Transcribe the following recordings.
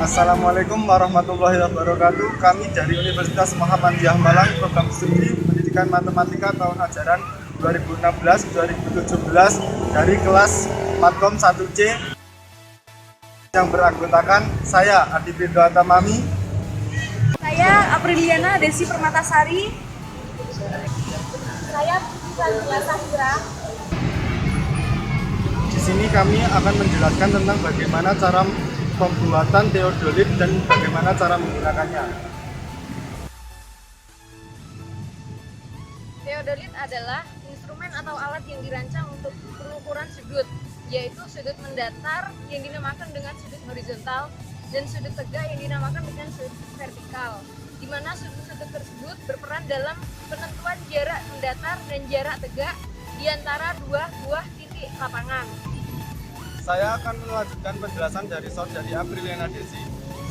Assalamualaikum warahmatullahi wabarakatuh. Kami dari Universitas Muhammadiyah Malang, program studi Pendidikan Matematika tahun ajaran 2016-2017 dari kelas Matkom 1C yang beranggotakan saya Adi Firdaus Tamami, saya Apriliana Desi Permatasari, saya Salila Sahira. Di sini kami akan menjelaskan tentang bagaimana cara pembuatan teodolit dan bagaimana cara menggunakannya. Teodolit adalah instrumen atau alat yang dirancang untuk pengukuran sudut, yaitu sudut mendatar yang dinamakan dengan sudut horizontal dan sudut tegak yang dinamakan dengan sudut vertikal, di mana sudut-sudut tersebut berperan dalam penentuan jarak mendatar dan jarak tegak di antara dua buah titik lapangan. Saya akan melanjutkan penjelasan dari saudari Apriliana Desi.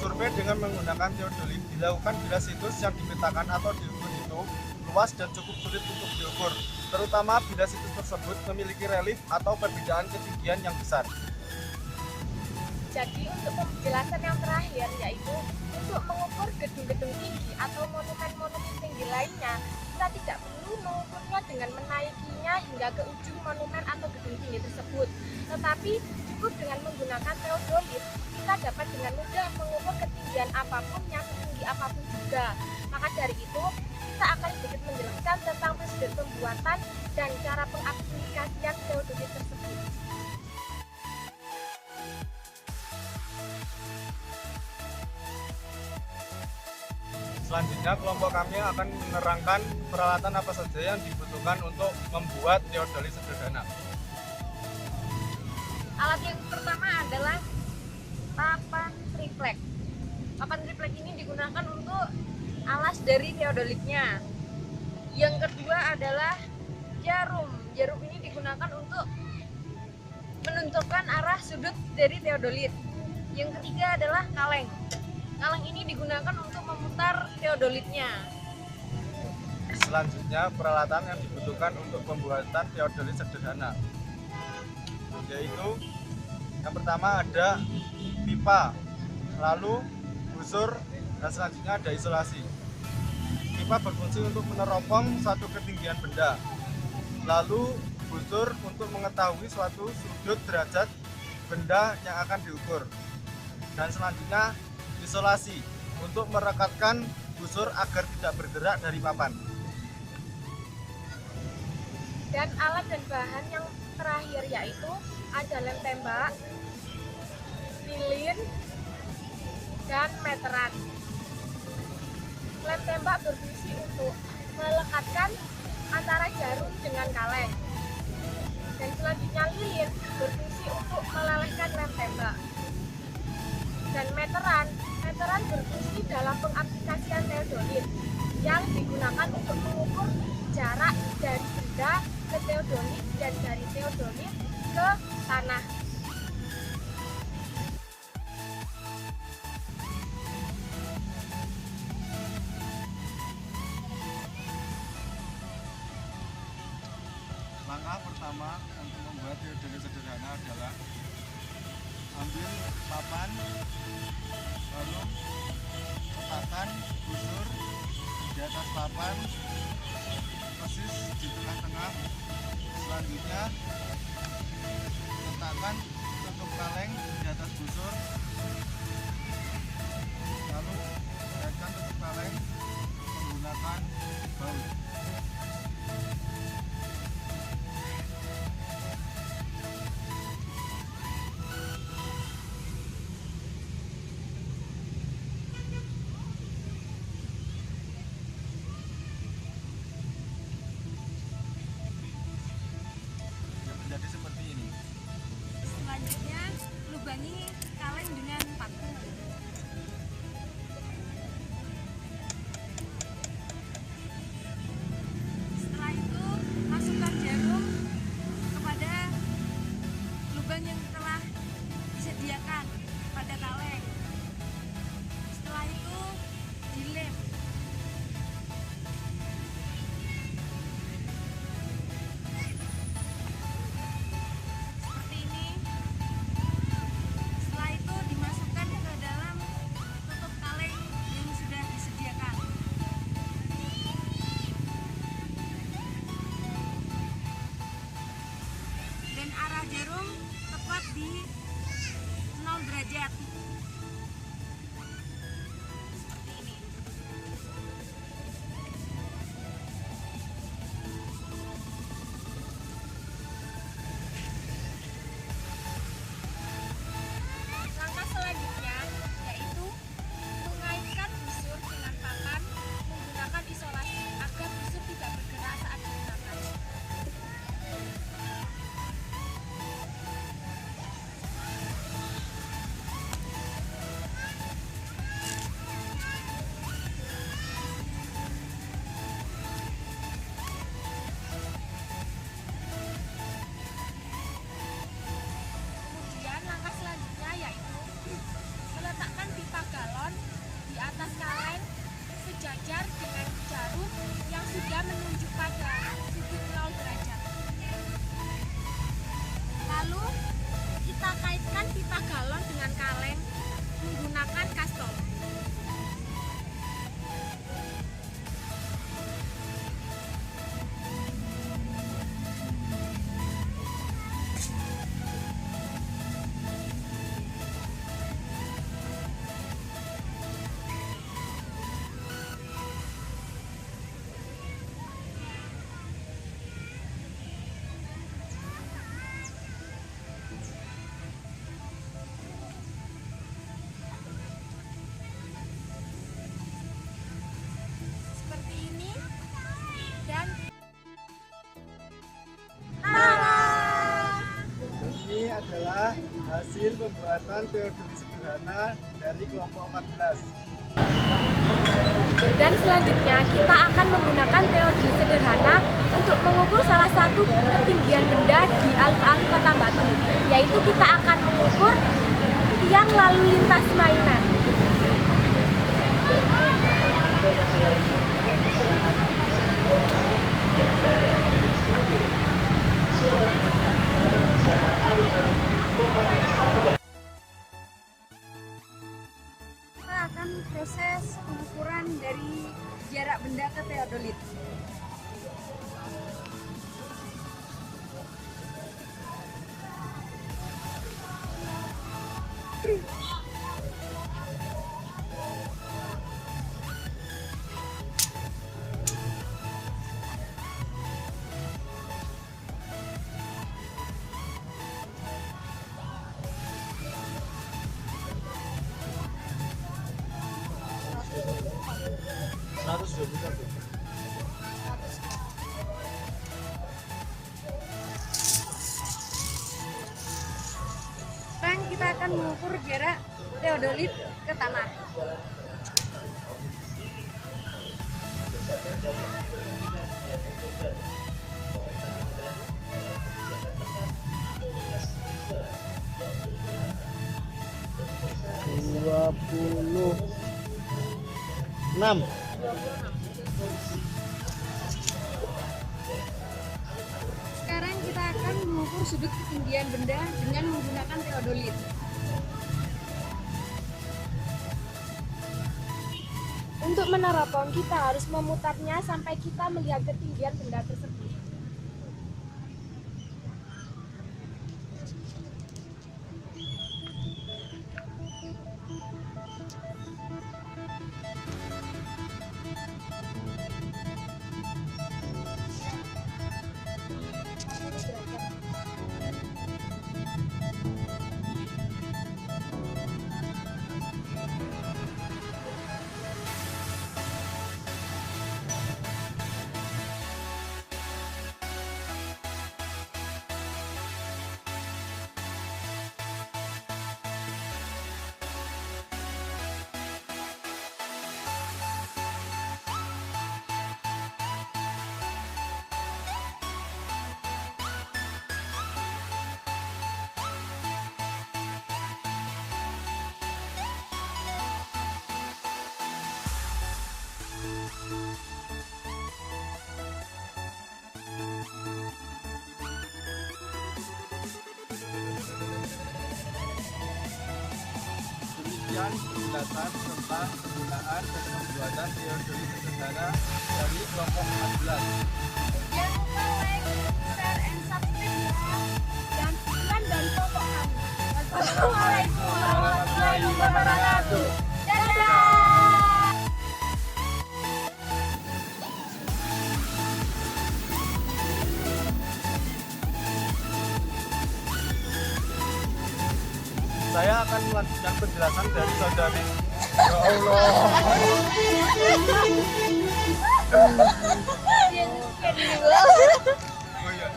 Survei dengan menggunakan teodolit dilakukan bila situs yang dipetakan atau diukur itu luas dan cukup sulit untuk diukur, terutama bila situs tersebut memiliki relief atau perbedaan ketinggian yang besar. Jadi untuk penjelasan yang terakhir, yaitu untuk mengukur gedung-gedung tinggi atau monumen-monumen tinggi lainnya, kita tidak perlu mengukurnya dengan menaikinya hingga ke ujung monumen atau gedung tinggi tersebut, tetapi cukup dengan menggunakan teodolit kita dapat dengan mudah mengukur ketinggian apapun yang setinggi apapun juga. Maka dari itu kita akan sedikit menjelaskan tentang prosedur pembuatan dan cara pengaplikasian teodolit tersebut. Selanjutnya kelompok kami akan menerangkan peralatan apa saja yang dibutuhkan untuk membuat teodolit sederhana. Alat yang pertama adalah papan triplek. Papan triplek ini digunakan untuk alas dari teodolitnya. Yang kedua adalah jarum. Jarum ini digunakan untuk menentukan arah sudut dari teodolit. Yang ketiga adalah kaleng. Kaleng ini digunakan untuk memutar teodolitnya. Selanjutnya peralatan yang dibutuhkan untuk pembuatan teodolit sederhana, yaitu yang pertama ada pipa, lalu busur, dan selanjutnya ada isolasi. Pipa berfungsi untuk meneropong suatu ketinggian benda, lalu busur untuk mengetahui suatu sudut derajat benda yang akan diukur, dan selanjutnya isolasi untuk merekatkan busur agar tidak bergerak dari papan. Dan alat dan bahan yang terakhir yaitu ada lem tembak, lilin, dan meteran. Lem tembak berfungsi untuk melekatkan antara jarum dengan kaleng. Dan selanjutnya lilin berfungsi untuk melelehkan lem tembak. Dan meteran berfungsi dalam pengaplikasian teodolit yang digunakan untuk mengukur jarak dari benda ke teodolit dan dari teodolit ke tanah. Langkah pertama untuk membuat teodolit sederhana adalah ambil papan, lalu letakkan busur di atas papan persis di tengah-tengah. Selanjutnya letakkan tutup kaleng di atas busur, lalu kaitkan tutup kaleng menggunakan baut. Jadi seperti ini. selanjutnya lubangi kaleng dengan paku. Setelah itu masukkan jarum kepada lubang yang telah disediakan pada kaleng. Setelah itu dilem. Seperti ini. Setelah itu dimasukkan ke dalam tutup kaleng yang sudah disediakan. Dan arah jarum tepat di 0 derajat. Seperti ini. Langkah selanjutnya yaitu mengaitkan busur dengan pakan menggunakan isolasi agar busur tidak bergerak saat digunakan. Kemudian langkah selanjutnya yaitu meletakkan pipa galon di atas kaleng sejajar dengan jarum yang sudah menunjuk pada sudut 0 derajat. Lalu kita kaitkan pipa galon dengan kaleng menggunakan kastol. Seperti ini dan Ini adalah hasil pembuatan teodoli sederhana dari kelompok 14. Dan selanjutnya kita akan menggunakan teodoli sederhana untuk mengukur salah satu ketinggian benda di alun-alun Kota Batu, yaitu kita akan mengukur tiang lalu lintas mainan. Kita akan proses pengukuran dari jarak benda ke teodolit. Sekarang kita akan mengukur jarak teodolit ke tanah. Dua puluh enam. Sekarang kita akan mengukur sudut ketinggian benda dengan menggunakan teodolit. Untuk meneropong, kita harus memutarnya sampai kita melihat ketinggian benda tersebut. Demikian penjelasan tentang penggunaan dan pembuatan teodolit sederhana dari kelompok 14. Jangan lupa like, share, and subscribe ya. Dan iklan dan foto kami. Wassalamualaikum warahmatullahi wabarakatuh. Dadah. Saya akan melanjutkan penjelasan dari saudari. Ya Allah. Oh iya.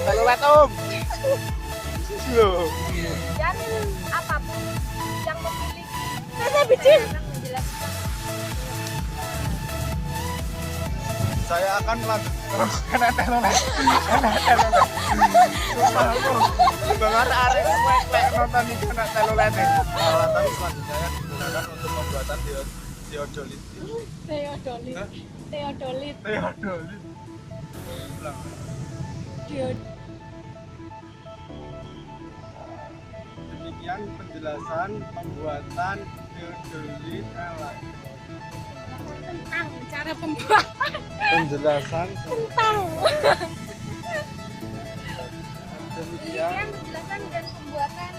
Telolet om. Loh. Dan apapun yang memiliki menjelaskan Saya akan melanjutkan karena telolet. Bang arek wek nonton iki kena telolet. Peralatan selanjutnya yang digunakan untuk pembuatan teodolit. Teodolit. Hah? Teodolit. Teodolit. Ulang. Demikian penjelasan pembuatan teodolit elak. Tentang cara pembuatan. Penjelasan Tentang. demikian Demikian penjelasan dan pembuatan